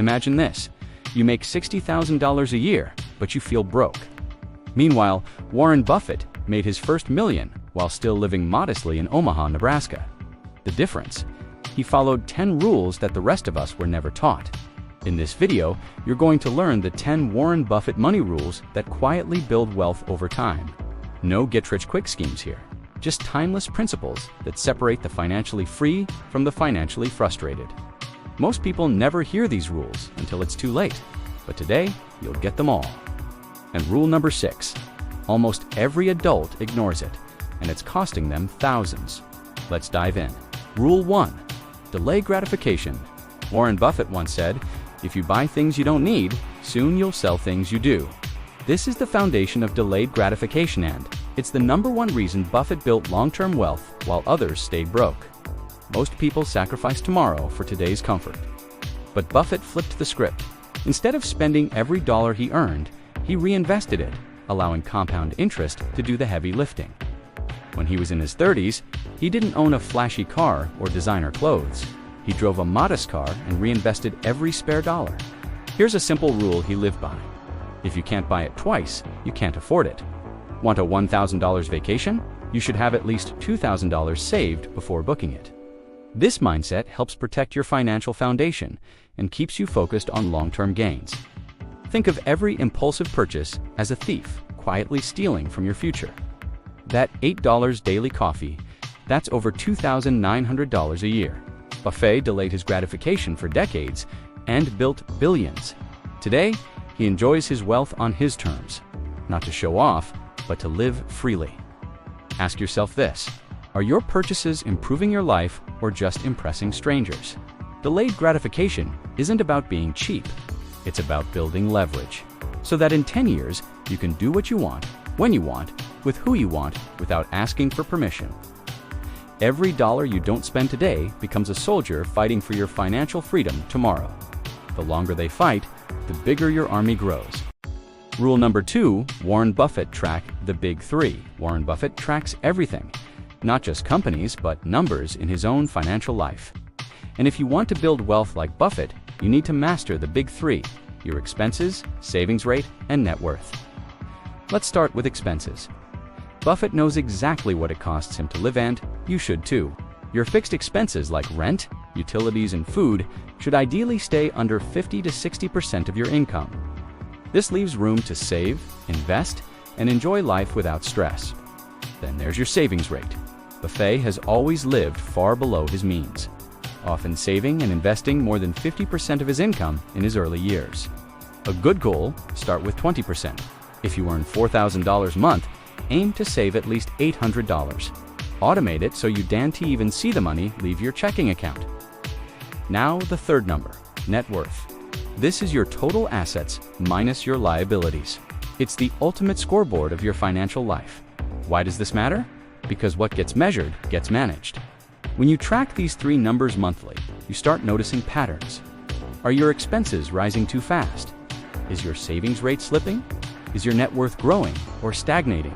Imagine this. You make $60,000 a year, but you feel broke. Meanwhile, Warren Buffett made his first million while still living modestly in Omaha, Nebraska. The difference? He followed 10 rules that the rest of us were never taught. In this video, you're going to learn the 10 Warren Buffett money rules that quietly build wealth over time. No get-rich-quick schemes here, just timeless principles that separate the financially free from the financially frustrated. Most people never hear these rules until it's too late, but today you'll get them all. And rule number 6. Almost every adult ignores it, and it's costing them thousands. Let's dive in. Rule 1. Delay gratification. Warren Buffett once said, "If you buy things you don't need, soon you'll sell things you do." This is the foundation of delayed gratification, and it's the #1 reason Buffett built long-term wealth while others stayed broke. Most people sacrifice tomorrow for today's comfort. But Buffett flipped the script. Instead of spending every dollar he earned, he reinvested it, allowing compound interest to do the heavy lifting. When he was in his 30s, he didn't own a flashy car or designer clothes. He drove a modest car and reinvested every spare dollar. Here's a simple rule he lived by. If you can't buy it twice, you can't afford it. Want a $1,000 vacation? You should have at least $2,000 saved before booking it. This mindset helps protect your financial foundation and keeps you focused on long-term gains. Think of every impulsive purchase as a thief quietly stealing from your future. That $8 daily coffee, that's over $2,900 a year. Buffett delayed his gratification for decades and built billions. Today, he enjoys his wealth on his terms, not to show off, but to live freely. Ask yourself this: are your purchases improving your life or just impressing strangers? Delayed gratification isn't about being cheap. It's about building leverage, so that in 10 years, you can do what you want, when you want, with who you want, without asking for permission. Every dollar you don't spend today becomes a soldier fighting for your financial freedom tomorrow. The longer they fight, the bigger your army grows. Rule number 2, Warren Buffett track the big 3. Warren Buffett tracks everything, not just companies, but numbers in his own financial life. And if you want to build wealth like Buffett, you need to master the big 3: your expenses, savings rate, and net worth. Let's start with expenses. Buffett knows exactly what it costs him to live, and you should too. Your fixed expenses like rent, utilities, and food should ideally stay under 50 to 60% of your income. This leaves room to save, invest, and enjoy life without stress. Then there's your savings rate. Buffett has always lived far below his means, often saving and investing more than 50% of his income in his early years. A good goal: start with 20%. If you earn $4,000 a month, aim to save at least $800. Automate it so you don't even see the money leave your checking account. Now the third number, net worth. This is your total assets minus your liabilities. It's the ultimate scoreboard of your financial life. Why does this matter? Because what gets measured gets managed. When you track these 3 numbers monthly, you start noticing patterns. Are your expenses rising too fast? Is your savings rate slipping? Is your net worth growing or stagnating?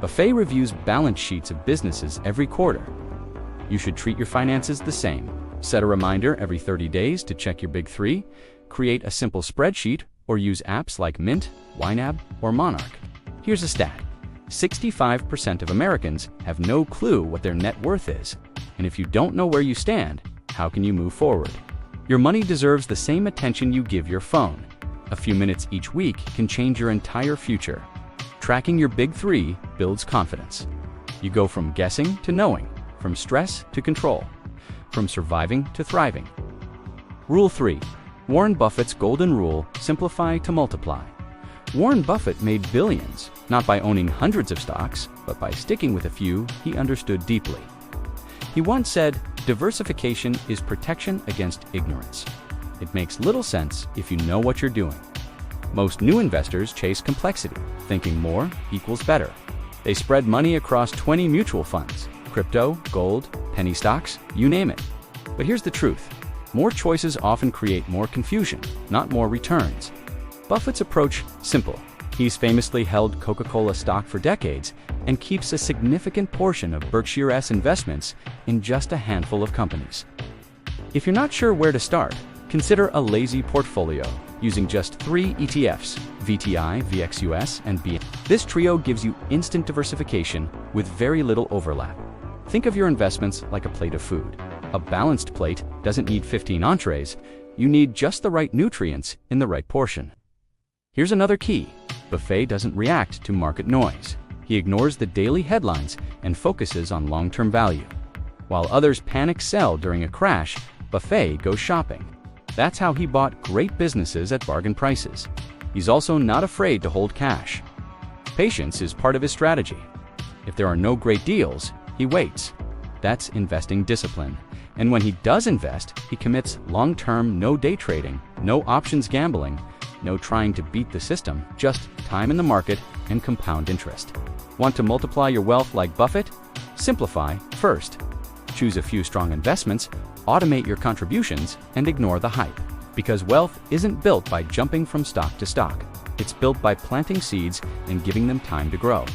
Buffett reviews balance sheets of businesses every quarter. You should treat your finances the same. Set a reminder every 30 days to check your big 3, create a simple spreadsheet, or use apps like Mint, YNAB, or Monarch. Here's a stat: 65% of Americans have no clue what their net worth is. And if you don't know where you stand, how can you move forward? Your money deserves the same attention you give your phone. A few minutes each week can change your entire future. Tracking your big 3 builds confidence. You go from guessing to knowing, from stress to control, from surviving to thriving. Rule 3. Warren Buffett's golden rule: simplify to multiply. Warren Buffett made billions, not by owning hundreds of stocks, but by sticking with a few he understood deeply. He once said, "Diversification is protection against ignorance." It makes little sense if you know what you're doing. Most new investors chase complexity, thinking more equals better. They spread money across 20 mutual funds, crypto, gold, penny stocks, you name it. But here's the truth: more choices often create more confusion, not more returns. Buffett's approach: simple. He's famously held Coca-Cola stock for decades and keeps a significant portion of Berkshire's investments in just a handful of companies. If you're not sure where to start, Consider a lazy portfolio using just 3 ETFs, VTI, VXUS, and BN. This trio gives you instant diversification with very little overlap. Think of your investments like a plate of food. A balanced plate doesn't need 15 entrees. You need just the right nutrients in the right portion. Here's another key. Buffett doesn't react to market noise. He ignores the daily headlines and focuses on long-term value. While others panic sell during a crash, Buffett goes shopping. That's how he bought great businesses at bargain prices. He's also not afraid to hold cash. Patience is part of his strategy. If there are no great deals, he waits. That's investing discipline. And when he does invest, he commits long-term, no day trading, no options gambling, no trying to beat the system, just time in the market and compound interest. Want to multiply your wealth like Buffett? Simplify first. Choose a few strong investments, automate your contributions, and ignore the hype. Because wealth isn't built by jumping from stock to stock. It's built by planting seeds and giving them time to grow.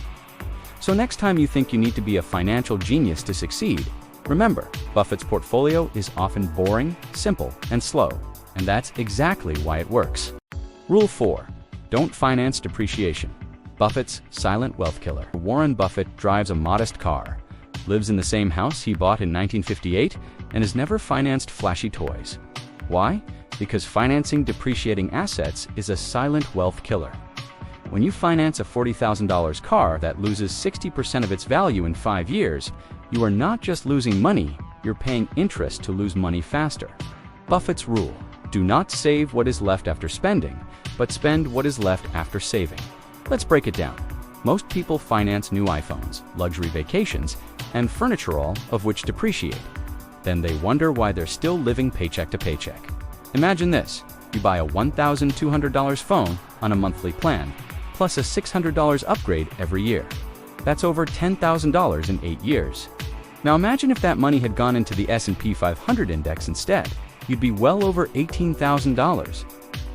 So next time you think you need to be a financial genius to succeed, remember, Buffett's portfolio is often boring, simple, and slow. And that's exactly why it works. Rule 4. Don't finance depreciation. Buffett's silent wealth killer. Warren Buffett drives a modest car, lives in the same house he bought in 1958, and has never financed flashy toys. Why? Because financing depreciating assets is a silent wealth killer. When you finance a $40,000 car that loses 60% of its value in 5 years, you are not just losing money, you're paying interest to lose money faster. Buffett's rule: do not save what is left after spending, but spend what is left after saving. Let's break it down. Most people finance new iPhones, luxury vacations, and furniture, all of which depreciate. Then they wonder why they're still living paycheck to paycheck. Imagine this: you buy a $1,200 phone on a monthly plan, plus a $600 upgrade every year. That's over $10,000 in 8 years. Now imagine if that money had gone into the S&P 500 index instead. You'd be well over $18,000.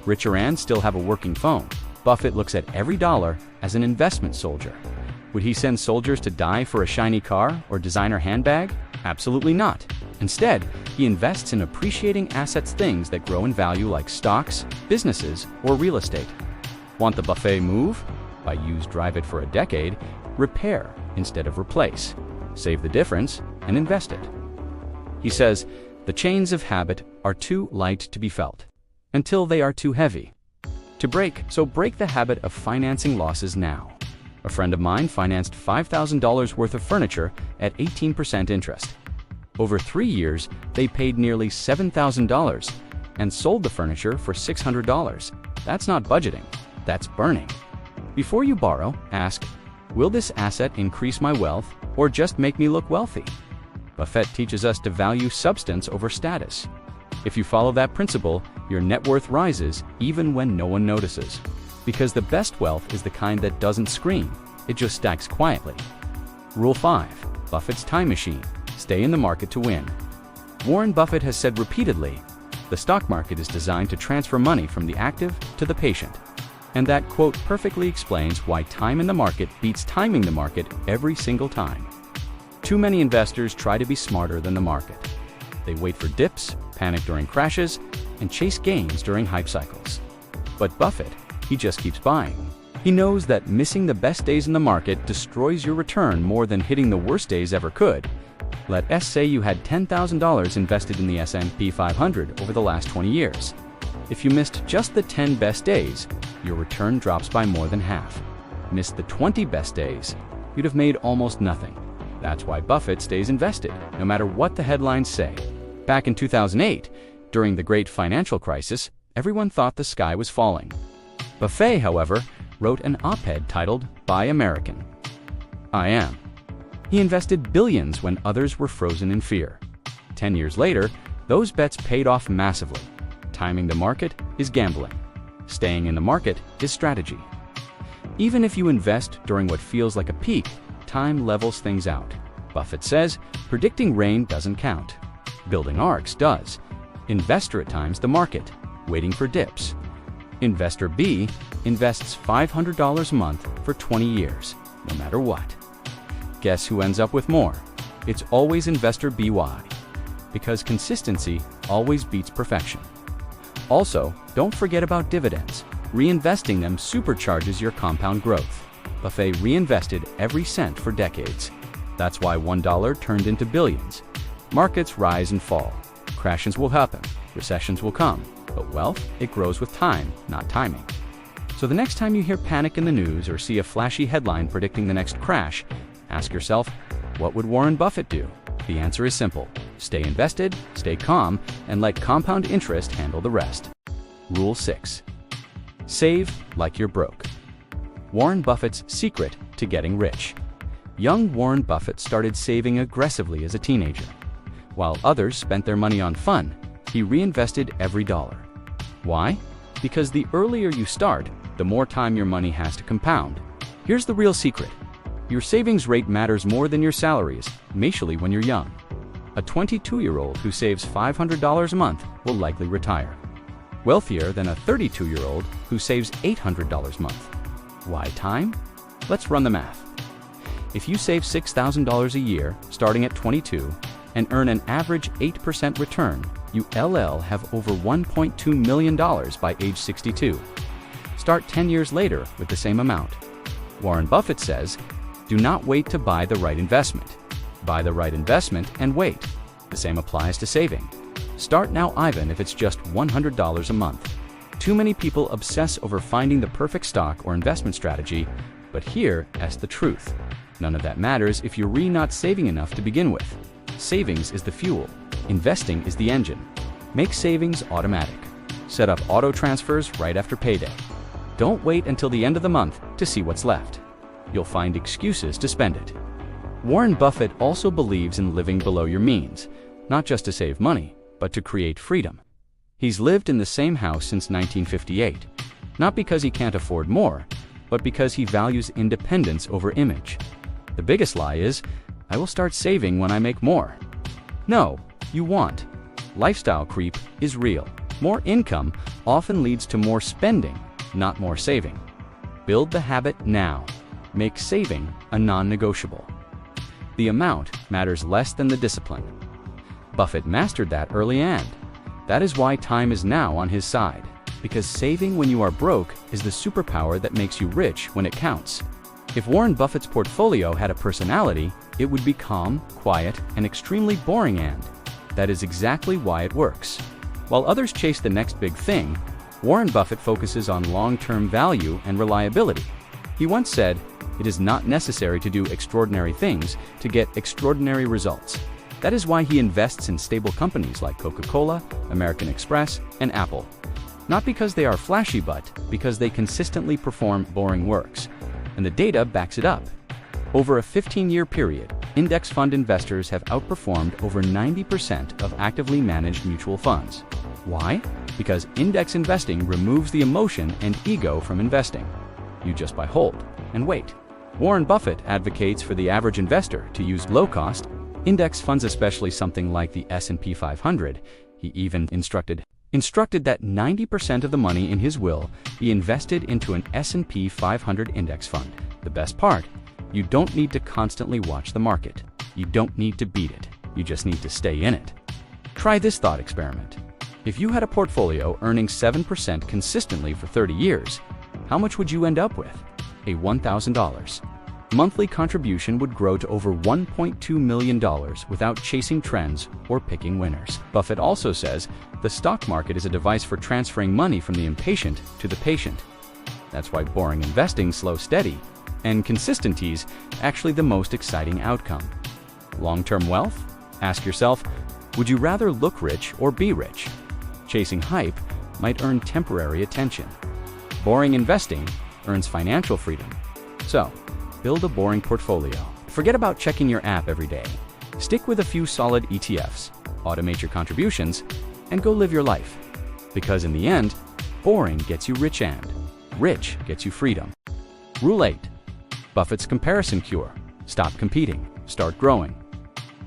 Richer and still have a working phone. Buffett looks at every dollar as an investment soldier. Would he send soldiers to die for a shiny car or designer handbag? Absolutely not. Instead, he invests in appreciating assets, things that grow in value like stocks, businesses, or real estate. Want the Buffett move? By use drive it for a decade, repair instead of replace. Save the difference and invest it. He says, the chains of habit are too light to be felt until they are too heavy to break. So break the habit of financing losses now. A friend of mine financed $5,000 worth of furniture at 18% interest. Over 3 years, they paid nearly $7,000 and sold the furniture for $600. That's not budgeting, that's burning. Before you borrow, ask, will this asset increase my wealth or just make me look wealthy? Buffett teaches us to value substance over status. If you follow that principle, your net worth rises even when no one notices. Because the best wealth is the kind that doesn't scream, it just stacks quietly. Rule 5. Buffett's time machine. Stay in the market to win. Warren Buffett has said repeatedly, the stock market is designed to transfer money from the active to the patient. And that quote perfectly explains why time in the market beats timing the market every single time. Too many investors try to be smarter than the market. They wait for dips, panic during crashes, and chase gains during hype cycles. But Buffett, he just keeps buying. He knows that missing the best days in the market destroys your return more than hitting the worst days ever could. Let's say you had $10,000 invested in the S&P 500 over the last 20 years. If you missed just the 10 best days, your return drops by more than half. Missed the 20 best days, you'd have made almost nothing. That's why Buffett stays invested, no matter what the headlines say. Back in 2008, during the great financial crisis, everyone thought the sky was falling. Buffett, however, wrote an op-ed titled, Buy American. I am. He invested billions when others were frozen in fear. 10 years later, those bets paid off massively. Timing the market is gambling. Staying in the market is strategy. Even if you invest during what feels like a peak, time levels things out. Buffett says, predicting rain doesn't count. Building arcs does. Investor at times the market, waiting for dips. Investor B invests $500 a month for 20 years, no matter what. Guess who ends up with more? It's always Investor BY, because consistency always beats perfection. Also, don't forget about dividends. Reinvesting them supercharges your compound growth. Buffett reinvested every cent for decades. That's why $1 turned into billions. Markets rise and fall. Crashes will happen. Recessions will come. But wealth, it grows with time, not timing. So the next time you hear panic in the news or see a flashy headline predicting the next crash, ask yourself, what would Warren Buffett do? The answer is simple. Stay invested, stay calm, and let compound interest handle the rest. Rule 6. Save like you're broke. Warren Buffett's secret to getting rich. Young Warren Buffett started saving aggressively as a teenager. While others spent their money on fun, he reinvested every dollar. Why? Because the earlier you start, the more time your money has to compound. Here's the real secret. Your savings rate matters more than your salaries, especially when you're young. A 22-year-old who saves $500 a month will likely retire. Wealthier than a 32-year-old who saves $800 a month. Why time? Let's run the math. If you save $6,000 a year, starting at 22, and earn an average 8% return, you have over $1.2 million by age 62. Start 10 years later with the same amount. Warren Buffett says, do not wait to buy the right investment. Buy the right investment and wait. The same applies to saving. Start now even if it's just $100 a month. Too many people obsess over finding the perfect stock or investment strategy, but here's the truth. None of that matters if you're really not saving enough to begin with. Savings is the fuel. Investing is the engine. Make savings automatic. Set up auto transfers right after payday. Don't wait until the end of the month to see what's left. You'll find excuses to spend it. Warren Buffett also believes in living below your means, not just to save money, but to create freedom. He's lived in the same house since 1958, not because he can't afford more, but because he values independence over image. The biggest lie is, I will start saving when I make more. No, you won't. Lifestyle creep is real. More income often leads to more spending, not more saving. Build the habit now. Make saving a non-negotiable. The amount matters less than the discipline. Buffett mastered that early and that is why time is now on his side. Because saving when you are broke is the superpower that makes you rich when it counts. If Warren Buffett's portfolio had a personality, it would be calm, quiet, and extremely boring, and that is exactly why it works. While others chase the next big thing, Warren Buffett focuses on long-term value and reliability. He once said, "It is not necessary to do extraordinary things to get extraordinary results." That is why he invests in stable companies like Coca-Cola, American Express, and Apple. Not because they are flashy, but because they consistently perform boring works. And the data backs it up. Over a 15-year period, index fund investors have outperformed over 90% of actively managed mutual funds. Why? Because index investing removes the emotion and ego from investing. You just buy, hold, and wait. Warren Buffett advocates for the average investor to use low-cost index funds, especially something like the S&P 500. He even instructed that 90% of the money in his will be invested into an S&P 500 index fund. The best part, you don't need to constantly watch the market. You don't need to beat it. You just need to stay in it. Try this thought experiment. If you had a portfolio earning 7% consistently for 30 years, how much would you end up with? $1,000. Monthly contribution would grow to over $1.2 million without chasing trends or picking winners. Buffett also says the stock market is a device for transferring money from the impatient to the patient. That's why boring investing, slow, steady, and consistency's actually the most exciting outcome. Long-term wealth? Ask yourself, would you rather look rich or be rich? Chasing hype might earn temporary attention. Boring investing earns financial freedom. So, build a boring portfolio. Forget about checking your app every day. Stick with a few solid ETFs, automate your contributions, and go live your life. Because in the end, boring gets you rich and rich gets you freedom. Rule 8. Buffett's comparison cure. Stop competing. Start growing.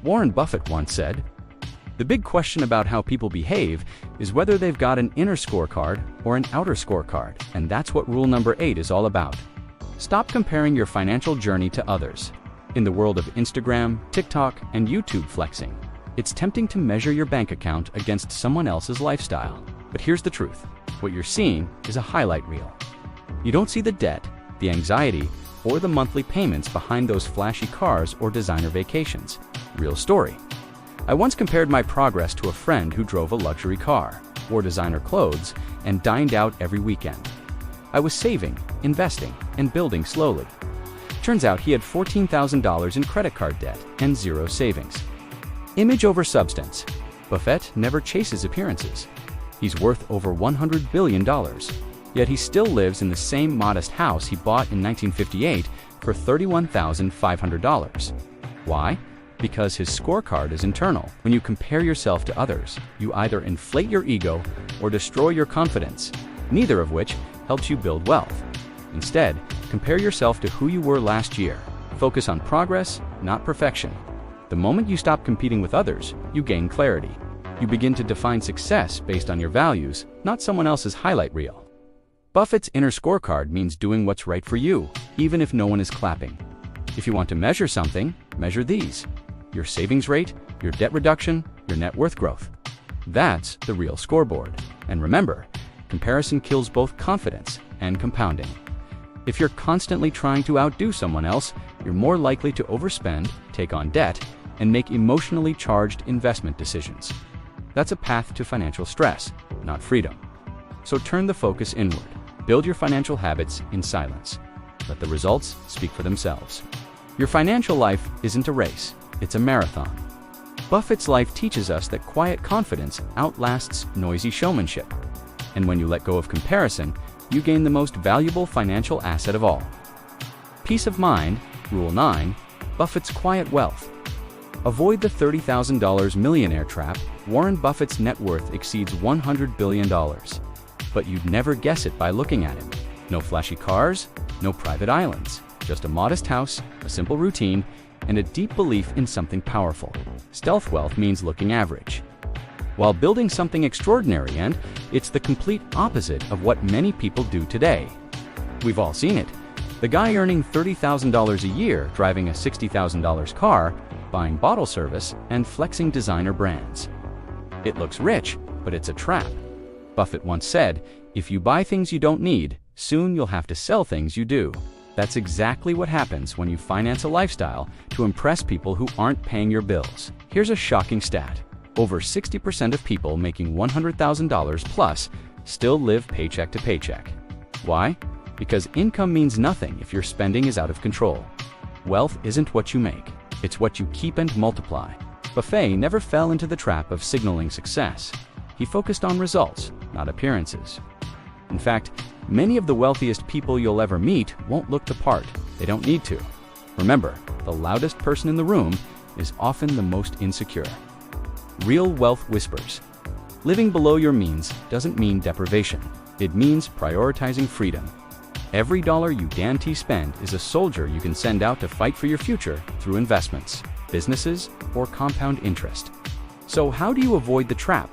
Warren Buffett once said, "The big question about how people behave is whether they've got an inner scorecard or an outer scorecard, and that's what rule number 8 is all about. Stop comparing your financial journey to others. In the world of Instagram, TikTok, and YouTube flexing, it's tempting to measure your bank account against someone else's lifestyle. But here's the truth. What you're seeing is a highlight reel. You don't see the debt, the anxiety, or the monthly payments behind those flashy cars or designer vacations. Real story. I once compared my progress to a friend who drove a luxury car, wore designer clothes, and dined out every weekend. I was saving, investing, and building slowly. Turns out he had $14,000 in credit card debt and zero savings. Image over substance. Buffett never chases appearances. He's worth over $100 billion, yet he still lives in the same modest house he bought in 1958 for $31,500. Why? Because his scorecard is internal. When you compare yourself to others, you either inflate your ego or destroy your confidence, neither of which helps you build wealth. Instead, compare yourself to who you were last year. Focus on progress, not perfection. The moment you stop competing with others, you gain clarity. You begin to define success based on your values, not someone else's highlight reel. Buffett's inner scorecard means doing what's right for you, even if no one is clapping. If you want to measure something, measure these: your savings rate, your debt reduction, your net worth growth. That's the real scoreboard. And remember, comparison kills both confidence and compounding. If you're constantly trying to outdo someone else, you're more likely to overspend, take on debt, and make emotionally charged investment decisions. That's a path to financial stress, not freedom. So turn the focus inward. Build your financial habits in silence. Let the results speak for themselves. Your financial life isn't a race, it's a marathon. Buffett's life teaches us that quiet confidence outlasts noisy showmanship. And when you let go of comparison, you gain the most valuable financial asset of all. Peace of mind, Rule 9, Buffett's quiet wealth. Avoid the $30,000 millionaire trap. Warren Buffett's net worth exceeds $100 billion. But you'd never guess it by looking at him. No flashy cars, no private islands, just a modest house, a simple routine, and a deep belief in something powerful. Stealth wealth means looking average, while building something extraordinary, and it's the complete opposite of what many people do today. We've all seen it. The guy earning $30,000 a year, driving a $60,000 car, buying bottle service, and flexing designer brands. It looks rich, but it's a trap. Buffett once said, "If you buy things you don't need, soon you'll have to sell things you do." That's exactly what happens when you finance a lifestyle to impress people who aren't paying your bills. Here's a shocking stat. Over 60% of people making $100,000 plus still live paycheck to paycheck. Why? Because income means nothing if your spending is out of control. Wealth isn't what you make, it's what you keep and multiply. Buffett never fell into the trap of signaling success. He focused on results, not appearances. In fact, many of the wealthiest people you'll ever meet won't look the part. They don't need to. Remember, the loudest person in the room is often the most insecure. Real wealth whispers. Living below your means doesn't mean deprivation. It means prioritizing freedom. Every dollar you guarantee spend is a soldier you can send out to fight for your future through investments, businesses, or compound interest. So how do you avoid the trap?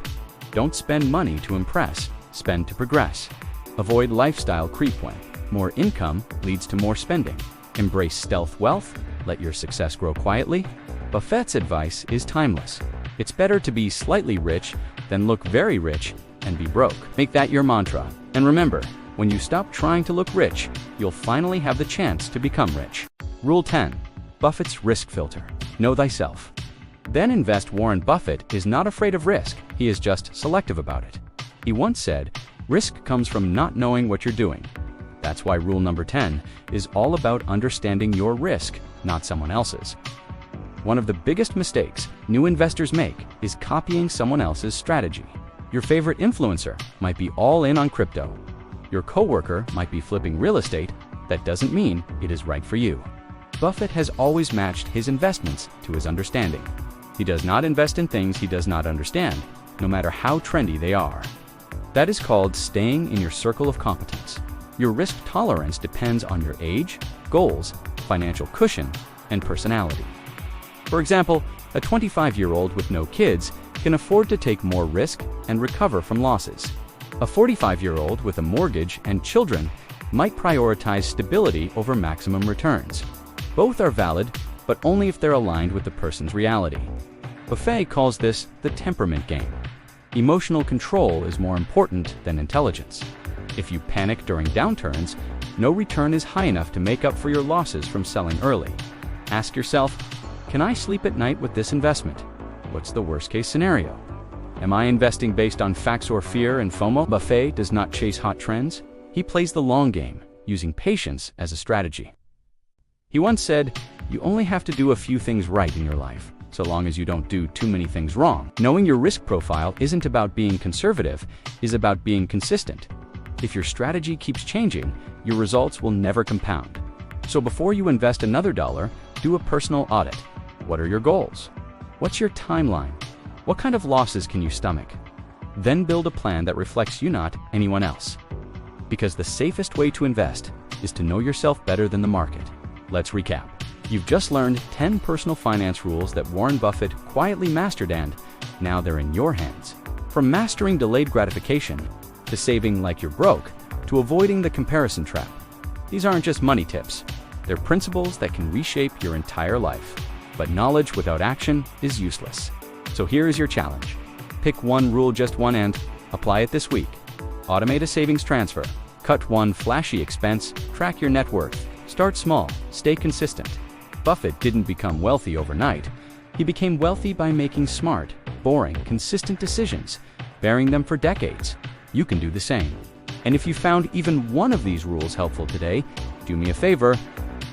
Don't spend money to impress, spend to progress. Avoid lifestyle creep when more income leads to more spending. Embrace stealth wealth, let your success grow quietly. Buffett's advice is timeless. It's better to be slightly rich than look very rich and be broke. Make that your mantra. And remember, when you stop trying to look rich, you'll finally have the chance to become rich. Rule 10. Buffett's risk filter. Know thyself. Then invest. Warren Buffett is not afraid of risk. He is just selective about it. He once said, "Risk comes from not knowing what you're doing." That's why rule number 10 is all about understanding your risk, not someone else's. One of the biggest mistakes new investors make is copying someone else's strategy. Your favorite influencer might be all in on crypto. Your coworker might be flipping real estate. That doesn't mean it is right for you. Buffett has always matched his investments to his understanding. He does not invest in things he does not understand, no matter how trendy they are. That is called staying in your circle of competence. Your risk tolerance depends on your age, goals, financial cushion, and personality. For example, a 25-year-old with no kids can afford to take more risk and recover from losses. A 45-year-old with a mortgage and children might prioritize stability over maximum returns. Both are valid, but only if they're aligned with the person's reality. Buffett calls this the temperament game. Emotional control is more important than intelligence. If you panic during downturns, no return is high enough to make up for your losses from selling early. Ask yourself, can I sleep at night with this investment? What's the worst-case scenario? Am I investing based on facts or fear and FOMO? Buffett does not chase hot trends. He plays the long game, using patience as a strategy. He once said, "You only have to do a few things right in your life, so long as you don't do too many things wrong." Knowing your risk profile isn't about being conservative, it's about being consistent. If your strategy keeps changing, your results will never compound. So before you invest another dollar, do a personal audit. What are your goals? What's your timeline? What kind of losses can you stomach? Then build a plan that reflects you, not anyone else. Because the safest way to invest is to know yourself better than the market. Let's recap. You've just learned 10 personal finance rules that Warren Buffett quietly mastered, and now they're in your hands. From mastering delayed gratification, to saving like you're broke, to avoiding the comparison trap. These aren't just money tips. They're principles that can reshape your entire life. But knowledge without action is useless. So here is your challenge. Pick one rule, just one, and apply it this week. Automate a savings transfer. Cut one flashy expense. Track your net worth. Start small. Stay consistent. Buffett didn't become wealthy overnight. He became wealthy by making smart, boring, consistent decisions, bearing them for decades. You can do the same. And if you found even one of these rules helpful today, do me a favor,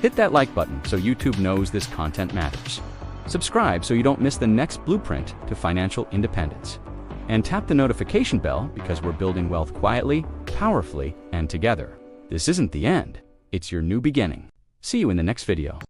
hit that like button so YouTube knows this content matters. Subscribe so you don't miss the next blueprint to financial independence. And tap the notification bell because we're building wealth quietly, powerfully, and together. This isn't the end. It's your new beginning. See you in the next video.